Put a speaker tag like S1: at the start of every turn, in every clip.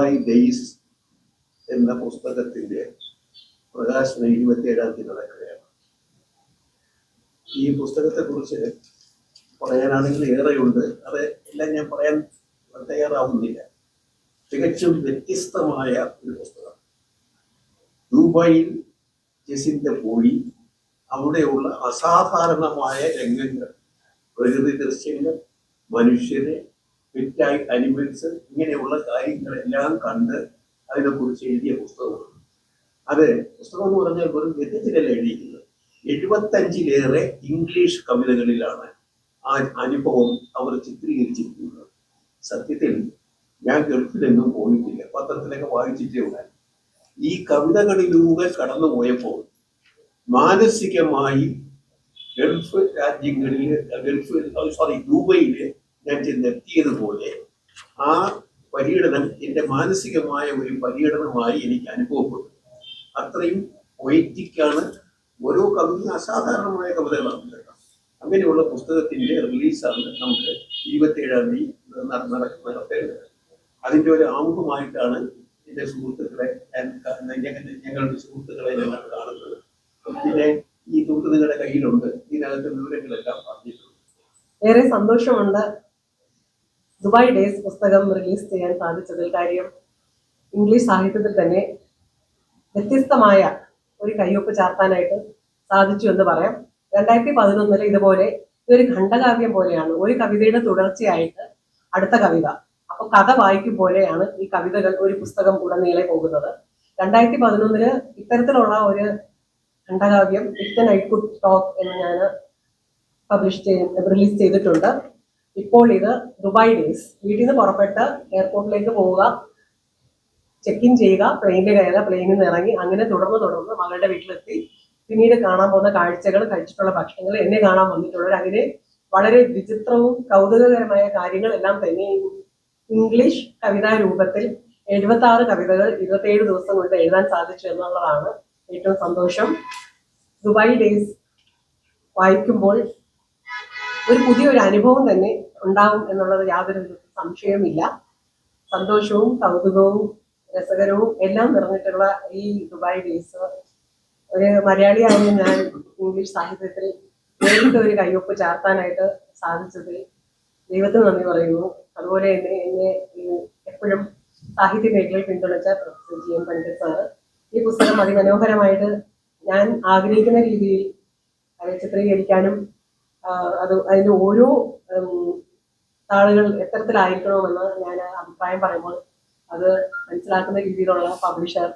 S1: Dubai days എന്ന പുസ്തകത്തിൻ്റെ പ്രകാശനം 27-ാം തീയതി നടക്കുകയാണ്. ഈ പുസ്തകത്തെക്കുറിച്ച് പറയാനാണെങ്കിൽ ഏറെയുണ്ട്. അത് എല്ലാം ഞാൻ പറയാൻ തയ്യാറാവുന്നില്ല. തികച്ചും വ്യത്യസ്തമായ ഒരു പുസ്തകം. ദുബായിൽ ജസിന്ത പോയി അവിടെയുള്ള അസാധാരണമായ രംഗങ്ങൾ, പ്രകൃതി ദൃശ്യങ്ങൾ, മനുഷ്യരെ, പെറ്റായി അനിമൽസ്, ഇങ്ങനെയുള്ള കാര്യങ്ങളെല്ലാം കണ്ട് അതിനെക്കുറിച്ച് എഴുതിയ പുസ്തകമാണ്. അത് പുസ്തകം എന്ന് പറഞ്ഞാൽ വെറും ഗദ്യത്തിലല്ല എഴുതിയിരിക്കുന്നത്. 75-ലേറെ ഇംഗ്ലീഷ് കവിതകളിലാണ് ആ അനുഭവം അവർ ചിത്രീകരിച്ചിരിക്കുന്നത്. സത്യത്തിൽ ഞാൻ ഗൾഫിലെങ്ങും പോയിട്ടില്ല, പത്രത്തിലൊക്കെ വായിച്ചിട്ടേ ഉള്ളൂ. ഈ കവിതകളിലൂടെ കടന്നുപോയപ്പോൾ മാനസികമായി ഗൾഫ് രാജ്യങ്ങളിൽ ദുബൈയിൽ ഞാൻ ചെന്നെത്തിയതുപോലെ ആ പര്യടനം എൻ്റെ മാനസികമായ ഒരു പര്യടനമായി എനിക്ക് അനുഭവപ്പെട്ടു. അത്രയും പൊയറ്റിക്കാണ്. ഓരോ കവിതയും അസാധാരണമായ കവിതകളാണ്. അങ്ങനെയുള്ള പുസ്തകത്തിൻ്റെ റിലീസാണ് നമുക്ക് 27-ാം തീയതി നടത്തേണ്ടത്. അതിൻ്റെ ഒരു ആമുഖമായിട്ടാണ് എൻ്റെ സുഹൃത്തുക്കളെ ഞങ്ങളുടെ സുഹൃത്തുക്കളെ ഞങ്ങൾ കാണുന്നത്. പിന്നെ ഈ തുണ്ട് നിങ്ങളുടെ കയ്യിലുണ്ട്, ഇതിനകത്ത് വിവരങ്ങളെല്ലാം പറഞ്ഞിട്ടുണ്ട്.
S2: ഏറെ സന്തോഷമുണ്ട് ദുബായ് ഡേയ്സ് പുസ്തകം റിലീസ് ചെയ്യാൻ സാധിച്ചതിൽ. കാര്യം ഇംഗ്ലീഷ് സാഹിത്യത്തിൽ തന്നെ വ്യത്യസ്തമായ ഒരു കയ്യൊപ്പ് ചാർത്താനായിട്ട് സാധിച്ചു എന്ന് പറയാം. 2011 ഇതുപോലെ ഇതൊരു ഖണ്ഡകാവ്യം പോലെയാണ്. ഒരു കവിതയുടെ തുടർച്ചയായിട്ട് അടുത്ത കവിത, അപ്പൊ കഥ വായിക്കും പോലെയാണ് ഈ കവിതകൾ ഒരു പുസ്തകം ഉടനീളെ പോകുന്നത്. 2011 ഇത്തരത്തിലുള്ള ഒരു ഖണ്ഡകാവ്യം if the night could talk എന്ന് ഞാൻ റിലീസ് ചെയ്തിട്ടുണ്ട്. ഇപ്പോൾ ഇത് ദുബായ് ഡേയ്സ്, വീട്ടിൽ നിന്ന് പുറപ്പെട്ട് എയർപോർട്ടിലേക്ക് പോവുക, ചെക്ക് ഇൻ ചെയ്യുക, പ്ലെയിനിൽ കയറുക, പ്ലെയിനിൽ നിന്ന് ഇറങ്ങി, അങ്ങനെ തുടർന്ന് മകളുടെ വീട്ടിലെത്തി പിന്നീട് കാണാൻ പോകുന്ന കാഴ്ചകൾ, കഴിച്ചിട്ടുള്ള ഭക്ഷണങ്ങൾ, എന്നെ കാണാൻ വന്നിട്ടുള്ളവർ, അങ്ങനെ വളരെ വിചിത്രവും കൗതുകകരമായ കാര്യങ്ങളെല്ലാം തന്നെ ഇംഗ്ലീഷ് കവിതാ രൂപത്തിൽ 76 കവിതകൾ 27 ദിവസം കൊണ്ട് എഴുതാൻ സാധിച്ചു എന്നുള്ളതാണ് ഏറ്റവും സന്തോഷം. ദുബായ് ഡേയ്സ് വായിക്കുമ്പോൾ ഒരു പുതിയൊരു അനുഭവം തന്നെ ഉണ്ടാവും എന്നുള്ളത് യാതൊരു സംശയവുമില്ല. സന്തോഷവും കൗതുകവും രസകരവും എല്ലാം നിറഞ്ഞിട്ടുള്ള ഈ ദുബായ് ഡേയ്സ് ഒരു മലയാളിയായ ഞാൻ ഇംഗ്ലീഷ് സാഹിത്യത്തിൽ നേരിട്ട് ഒരു കയ്യൊപ്പ് ചാർത്താനായിട്ട് സാധിച്ചതിൽ ദൈവത്തിന് നന്ദി പറയുന്നു. അതുപോലെ തന്നെ എന്നെ എപ്പോഴും സാഹിത്യ മേഖലയിൽ പിന്തുണച്ച പ്രൊഫസർ GM പണ്ഡിറ്റ് സാറ് ഈ പുസ്തകം അതിമനോഹരമായിട്ട് ഞാൻ ആഗ്രഹിക്കുന്ന രീതിയിൽ അത് ചിത്രീകരിക്കാനും അതിൻ്റെ ഓരോ താളുകൾ എത്തരത്തിലായിരിക്കണമെന്ന് ഞാൻ അഭിപ്രായം പറയുമ്പോൾ അത് മനസ്സിലാക്കുന്ന രീതിയിലുള്ള പബ്ലിഷർ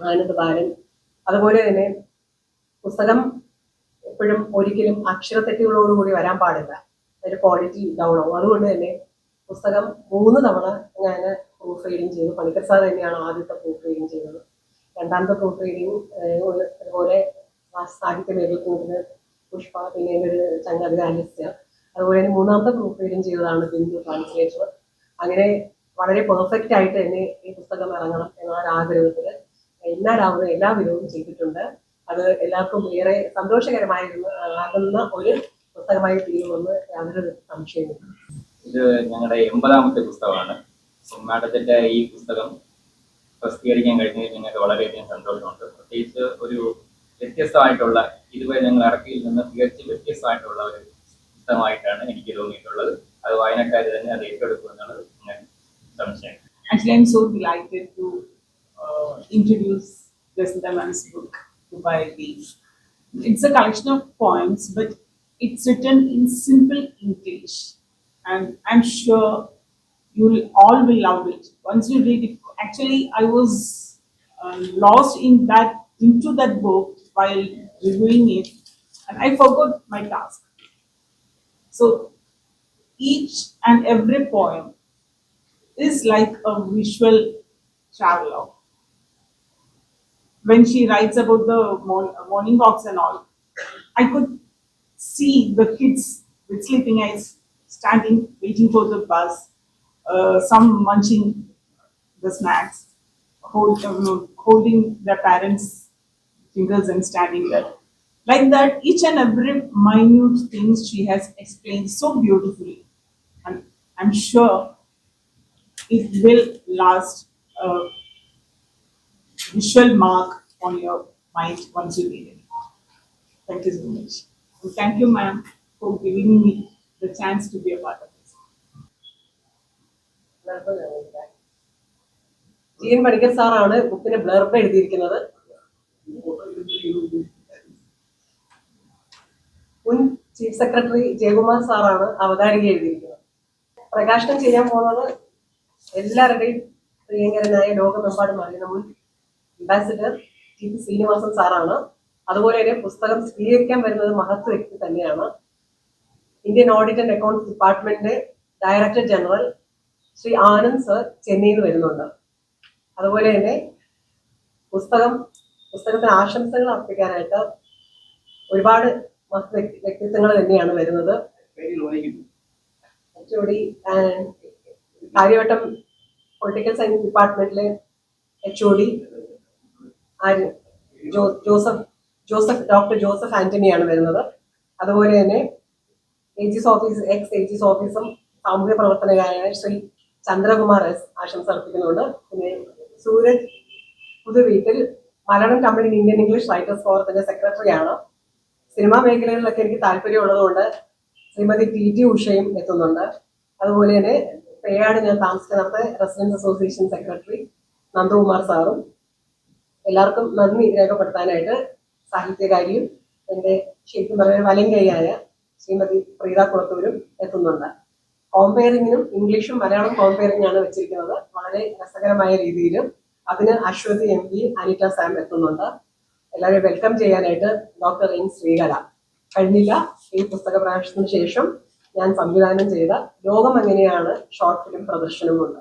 S2: ആനന്ദ് ബാലൻ. അതുപോലെ തന്നെ പുസ്തകം എപ്പോഴും ഒരിക്കലും അക്ഷരത്തെറ്റുകളോടുകൂടി വരാൻ പാടില്ല, അതിൻ്റെ ക്വാളിറ്റി ഡൗൺ ആവും. അതുകൊണ്ട് തന്നെ പുസ്തകം 3 തവണ ഞാൻ പ്രൂഫ് റീഡിങ് ചെയ്തു. പണിക്കർ സാർ തന്നെയാണ് ആദ്യത്തെ പ്രൂഫ് റീഡിങ് ചെയ്തത്. രണ്ടാമത്തെ പ്രൂഫ് റീഡിങ് അതുപോലെ സാഹിത്യ മേഖലക്കൂട്ടിന് പുഷ്പ, പിന്നെ എൻ്റെ ഒരു ചങ്ങാതി ആലിസ്യ. അതുപോലെ തന്നെ 3ാമത്തെ പ്രൂഫ് റീഡിങ് ചെയ്തതാണ് ബിന്ദു ട്രാൻസ്ലേറ്റർ. അങ്ങനെ വളരെ പെർഫെക്റ്റ് ആയിട്ട് തന്നെ ഈ പുസ്തകം ഇറങ്ങണം എന്ന ആഗ്രഹത്തിൽ എന്നാലാവുന്ന എല്ലാ വിധവും ചെയ്തിട്ടുണ്ട്. അത് എല്ലാവർക്കും ഏറെ സന്തോഷകരമാകുന്ന ഒരു പുസ്തകമായി തീരുമെന്ന് യാതൊരു സംശയമില്ല.
S3: ഇത് ഞങ്ങളുടെ 80ാമത്തെ പുസ്തകമാണ്. മാഡത്തിന്റെ ഈ പുസ്തകം പ്രസിദ്ധീകരിക്കാൻ കഴിഞ്ഞതിൽ ഞങ്ങൾക്ക് വളരെയധികം സന്തോഷമുണ്ട്. പ്രത്യേകിച്ച് ഒരു വ്യത്യസ്തമായിട്ടുള്ള, ഇതുവരെ ഞങ്ങൾ ഇറക്കിയിൽ നിന്ന് തികച്ചും വ്യത്യസ്തമായിട്ടുള്ള ഒരു പുസ്തകമായിട്ടാണ് എനിക്ക് തോന്നിയിട്ടുള്ളത്. അത് വായനക്കാർ തന്നെ അത് ഏറ്റെടുക്കുമെന്നുള്ളത് ഞാൻ സംശയം.
S4: Actually, I'm so delighted to introduce Jacinta Mann's book, Dubai Days. It's a collection of poems, but it's written in simple English, and I'm sure you'll all will love it once you read it. Actually, I was lost into that book while reviewing it, and I forgot my task. So each and every poem is like a visual traveler. When she writes about the morning walks and all, I could see the kids with sleeping eyes standing, waiting for the bus, some munching the snacks, holding their parents' fingers and standing there. Like that, each and every minute things she has explained so beautifully. And I'm sure it will last visual mark on your mind once you read it. Thank you so much. And thank you, ma'am, for giving me the chance to be a part of this.
S2: G N Panicker സാറാണ് ബുക്കിന് blurb എഴുതിയിരിക്കുന്നത്. മുൻ chief secretary Jayakumar സാറാണ് അവതാരിക എഴുതിയിരിക്കുന്നത്. പ്രകാശനം ചെയ്യാൻ പോകുന്നത് എല്ലാവരുടെയും പ്രിയങ്കരനായ ലോകമെമ്പാടും അറിയുന്ന മുൻ അംബാസിഡർ ടി പി ശ്രീനിവാസൻ സാറാണ്. അതുപോലെ തന്നെ പുസ്തകം സ്വീകരിക്കാൻ വരുന്നത് മഹത്വ വ്യക്തി തന്നെയാണ്. ഇന്ത്യൻ ഓഡിറ്റ് ആൻഡ് അക്കൗണ്ട്സ് ഡിപ്പാർട്ട്മെന്റിന്റെ director general Shri Anand sir ചെന്നൈയിൽ നിന്ന് വരുന്നുണ്ട്. അതുപോലെ തന്നെ പുസ്തകത്തിന് ആശംസകൾ അർപ്പിക്കാനായിട്ട് ഒരുപാട് വ്യക്തിത്വങ്ങൾ തന്നെയാണ് വരുന്നത്. HOD കാര്യവട്ടം പൊളിറ്റിക്കൽ സയൻസ് ഡിപ്പാർട്ട്മെന്റിലെ HOD ഡോക്ടർ ജോസഫ് ആന്റണിയാണ് വരുന്നത്. അതുപോലെ തന്നെ എക്സ് ഏജീസ് ഓഫീസും സാമൂഹ്യ പ്രവർത്തനകാരനായ ശ്രീ ചന്ദ്രകുമാർ എസ് ആശംസ അർപ്പിക്കുന്നുണ്ട്. പിന്നെ Suraj Puthuveettil Malayalam company Indian English writers ഫോറത്തിന്റെ സെക്രട്ടറിയാണ്. സിനിമാ മേഖലകളിലൊക്കെ എനിക്ക് താല്പര്യമുള്ളതുകൊണ്ട് ശ്രീമതി TT ഉഷയും എത്തുന്നുണ്ട്. അതുപോലെ തന്നെ പേയാട് ഞാൻ താമസിക്കുന്നിടത്തെ റെസിഡൻസ് അസോസിയേഷൻ സെക്രട്ടറി നന്ദകുമാർ സാറും. എല്ലാവർക്കും നന്ദി രേഖപ്പെടുത്താനായിട്ട് സാഹിത്യകാരിയും എൻ്റെ ശരിക്കും പറയുന്ന വലങ്കൈയായ ശ്രീമതി പ്രീത കുളത്തൂരും എത്തുന്നുണ്ട്. കോമ്പയറിങ്ങിനും ഇംഗ്ലീഷും മലയാളം കോമ്പയറിംഗാണ് വെച്ചിരിക്കുന്നത് വളരെ രസകരമായ രീതിയിലും. അതിന് അശ്വതി MP, അനിറ്റ സാം എത്തുന്നുണ്ട്. എല്ലാവരെയും വെൽക്കം ചെയ്യാനായിട്ട് ഡോക്ടർ N ശ്രീകല. കഴിഞ്ഞില്ല ഈ പുസ്തക പ്രകാശനത്തിന് ശേഷം ഞാൻ സംവിധാനം ചെയ്ത ലോകം എങ്ങനെയാണ് ഷോർട്ട് ഫിലിം പ്രദർശനമുണ്ട്.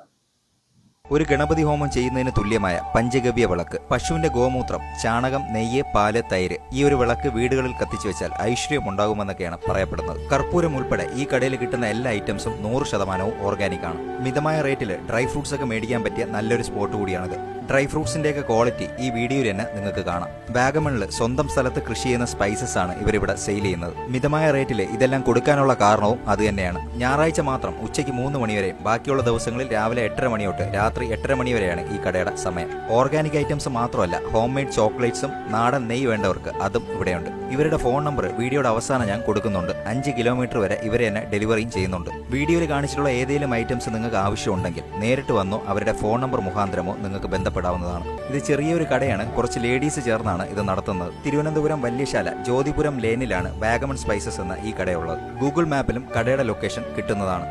S5: ഒരു ഗണപതി ഹോമം ചെയ്യുന്നതിന് തുല്യമായ പഞ്ചഗവ്യ വിളക്ക്, പശുവിന്റെ ഗോമൂത്രം, ചാണകം, നെയ്യ്, പാല്, തൈര്, ഈ ഒരു വിളക്ക് വീടുകളിൽ കത്തിച്ചു വെച്ചാൽ ഐശ്വര്യം ഉണ്ടാകുമെന്നൊക്കെയാണ് പറയപ്പെടുന്നത്. കർപ്പൂരം ഉൾപ്പെടെ ഈ കടയിൽ കിട്ടുന്ന എല്ലാ ഐറ്റംസും 100% ഓർഗാനിക് ആണ്. മിതമായ റേറ്റിൽ ഡ്രൈ ഫ്രൂട്ട്സ് ഒക്കെ മേടിക്കാൻ പറ്റിയ നല്ലൊരു സ്പോട്ട് കൂടിയാണിത്. ഡ്രൈ ഫ്രൂട്ട്സിന്റെയൊക്കെ ക്വാളിറ്റി ഈ വീഡിയോയിൽ തന്നെ നിങ്ങൾക്ക് കാണാം. വാഗമണിൽ സ്വന്തം സ്ഥലത്ത് കൃഷി ചെയ്യുന്ന സ്പൈസസ് ആണ് ഇവരിവിടെ സെയിൽ ചെയ്യുന്നത്. മിതമായ റേറ്റിൽ ഇതെല്ലാം കൊടുക്കാനുള്ള കാരണവും അത് തന്നെയാണ്. ഞായറാഴ്ച മാത്രം ഉച്ചയ്ക്ക് 3 മണി വരെയും ബാക്കിയുള്ള ദിവസങ്ങളിൽ രാവിലെ 8:30 മണി തൊട്ട് രാത്രി 8:30 മണി വരെയാണ് ഈ കടയുടെ സമയം. ഓർഗാനിക് ഐറ്റംസ് മാത്രമല്ല, ഹോം മെയ്ഡ് ചോക്ലേറ്റ്സും നാടൻ നെയ്യ് വേണ്ടവർക്ക് അതും ഇവിടെയുണ്ട്. ഇവരുടെ ഫോൺ നമ്പർ വീഡിയോയുടെ അവസാനം ഞാൻ കൊടുക്കുന്നുണ്ട്. 5 കിലോമീറ്റർ വരെ ഇവരെ തന്നെ ഡെലിവറിയും ചെയ്യുന്നുണ്ട്. വീഡിയോയിൽ കാണിച്ചിട്ടുള്ള ഏതെങ്കിലും ഐറ്റംസ് നിങ്ങൾക്ക് ആവശ്യമുണ്ടെങ്കിൽ നേരിട്ട് വന്നോ അവരുടെ ഫോൺ നമ്പർ മുഖാന്തരമോ നിങ്ങൾക്ക് ബന്ധപ്പെടാവുന്നതാണ്. ഇത് ചെറിയൊരു കടയാണ്. കുറച്ച് ലേഡീസ് ചേർന്നാണ് ഇത് നടത്തുന്നത്. തിരുവനന്തപുരം വല്യശാല ജ്യോതിപുരം ലേനിലാണ് വാഗമൺ സ്പൈസസ് എന്ന ഈ കടയുള്ളത്. ഗൂഗിൾ മാപ്പിലും കടയുടെ ലൊക്കേഷൻ കിട്ടുന്നതാണ്.